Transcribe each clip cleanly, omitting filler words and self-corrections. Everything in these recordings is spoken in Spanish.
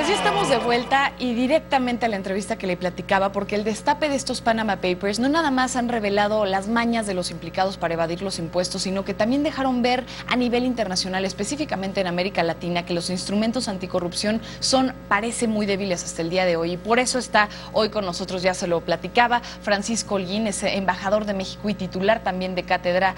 ya estamos de vuelta y directamente a la entrevista que le platicaba, porque el destape de estos Panama Papers no nada más han revelado las mañas de los implicados para evadir los impuestos, sino que también dejaron ver a nivel internacional, específicamente en América Latina, que los instrumentos anticorrupción parece muy débiles hasta el día de hoy. Y por eso está hoy con nosotros, ya se lo platicaba, Francisco Holguín, es embajador de México y titular también de cátedra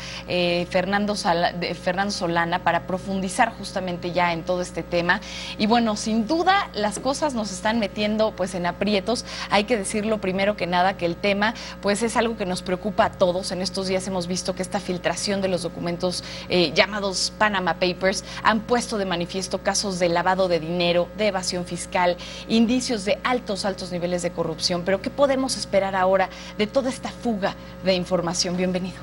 Fernando Solana, para profundizar justamente ya en todo este tema. Y bueno, sin duda las cosas nos están metiendo pues en aprietos. Hay que decirlo primero que nada que el tema pues es algo que nos preocupa a todos. En estos días hemos visto que esta filtración de los documentos llamados Panama Papers han puesto de manifiesto casos de lavado de dinero, de evasión fiscal, indicios de altos niveles de corrupción. Pero ¿qué podemos esperar ahora de toda esta fuga de información? Bienvenido.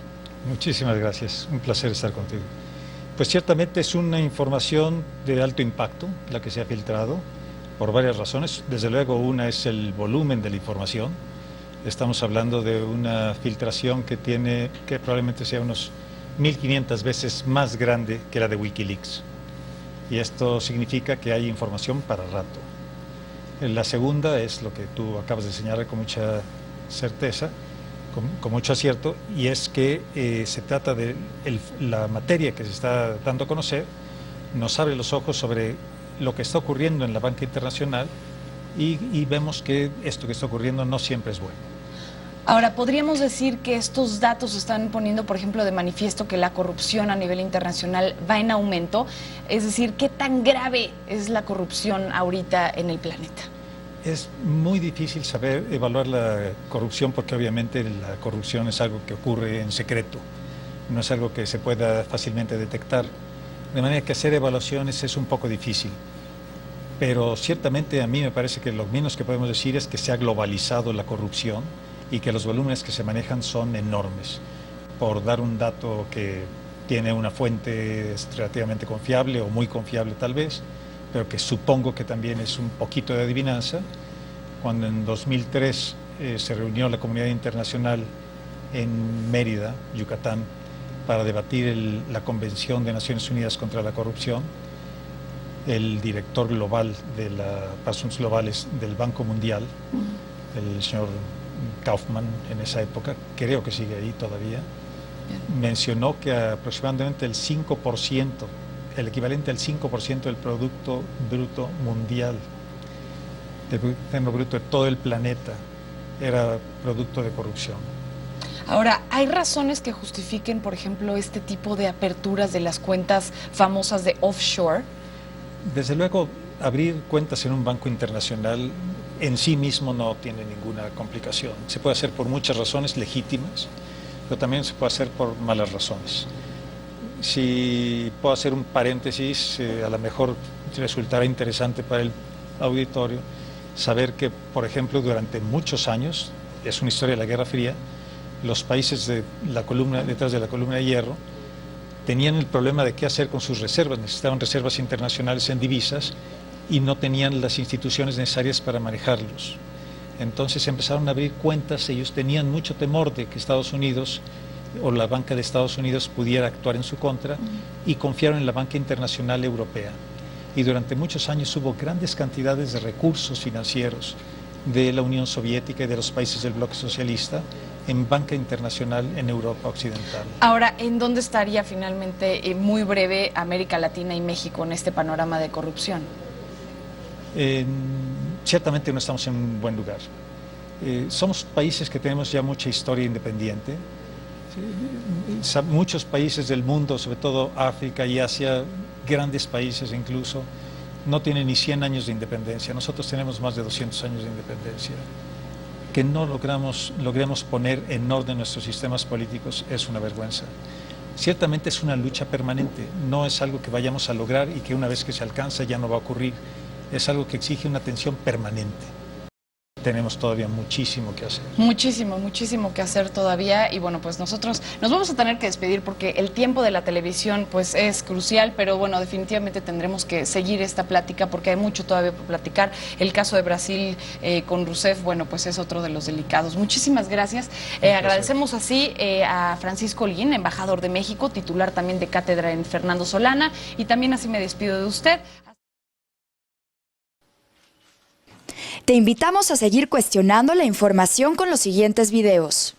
Muchísimas gracias, un placer estar contigo. Pues ciertamente es una información de alto impacto la que se ha filtrado por varias razones. Desde luego una es el volumen de la información. Estamos hablando de una filtración que probablemente sea unos 1500 veces más grande que la de Wikileaks. Y esto significa que hay información para rato. La segunda es lo que tú acabas de señalar con mucha certeza, con mucho acierto, y es que se trata de la materia que se está dando a conocer, nos abre los ojos sobre lo que está ocurriendo en la banca internacional y vemos que esto que está ocurriendo no siempre es bueno. Ahora, ¿podríamos decir que estos datos están poniendo, por ejemplo, de manifiesto que la corrupción a nivel internacional va en aumento? Es decir, ¿qué tan grave es la corrupción ahorita en el planeta? Es muy difícil evaluar la corrupción porque obviamente la corrupción es algo que ocurre en secreto, no es algo que se pueda fácilmente detectar. De manera que hacer evaluaciones es un poco difícil, pero ciertamente a mí me parece que lo menos que podemos decir es que se ha globalizado la corrupción y que los volúmenes que se manejan son enormes. Por dar un dato que tiene una fuente relativamente confiable o muy confiable tal vez, pero que supongo que también es un poquito de adivinanza, cuando en 2003 se reunió la comunidad internacional en Mérida, Yucatán, para debatir la Convención de Naciones Unidas contra la Corrupción, el director global para asuntos globales del Banco Mundial, el señor Kaufman en esa época, creo que sigue ahí todavía, mencionó que aproximadamente el 5%, el equivalente al 5% del Producto Bruto Mundial, del Producto Bruto de todo el planeta, era producto de corrupción. Ahora, ¿hay razones que justifiquen, por ejemplo, este tipo de aperturas de las cuentas famosas de offshore? Desde luego, abrir cuentas en un banco internacional en sí mismo no tiene ninguna complicación. Se puede hacer por muchas razones legítimas, pero también se puede hacer por malas razones. Si puedo hacer un paréntesis, a lo mejor resultará interesante para el auditorio saber que, por ejemplo, durante muchos años, es una historia de la Guerra Fría, los países detrás de la columna de hierro tenían el problema de qué hacer con sus reservas. Necesitaban reservas internacionales en divisas y no tenían las instituciones necesarias para manejarlos. Entonces empezaron a abrir cuentas. Ellos tenían mucho temor de que Estados Unidos o la banca de Estados Unidos pudiera actuar en su contra y confiaron en la banca internacional europea. Y durante muchos años hubo grandes cantidades de recursos financieros de la Unión Soviética y de los países del bloque socialista en banca internacional en Europa Occidental. Ahora, ¿en dónde estaría finalmente, muy breve, América Latina y México en este panorama de corrupción? Ciertamente no estamos en un buen lugar. Somos países que tenemos ya mucha historia independiente. Muchos países del mundo, sobre todo África y Asia, grandes países incluso, no tienen ni 100 años de independencia. Nosotros tenemos más de 200 años de independencia. Que no logremos poner en orden nuestros sistemas políticos es una vergüenza. Ciertamente es una lucha permanente, no es algo que vayamos a lograr y que una vez que se alcanza ya no va a ocurrir. Es algo que exige una atención permanente. Tenemos todavía muchísimo que hacer. Muchísimo que hacer todavía. Y bueno, pues nosotros nos vamos a tener que despedir porque el tiempo de la televisión pues es crucial, pero bueno, definitivamente tendremos que seguir esta plática porque hay mucho todavía por platicar. El caso de Brasil con Rousseff, bueno, pues es otro de los delicados. Muchísimas gracias. Agradecemos así a Francisco Holguín, embajador de México, titular también de cátedra en Fernando Solana, y también así me despido de usted. Te invitamos a seguir cuestionando la información con los siguientes videos.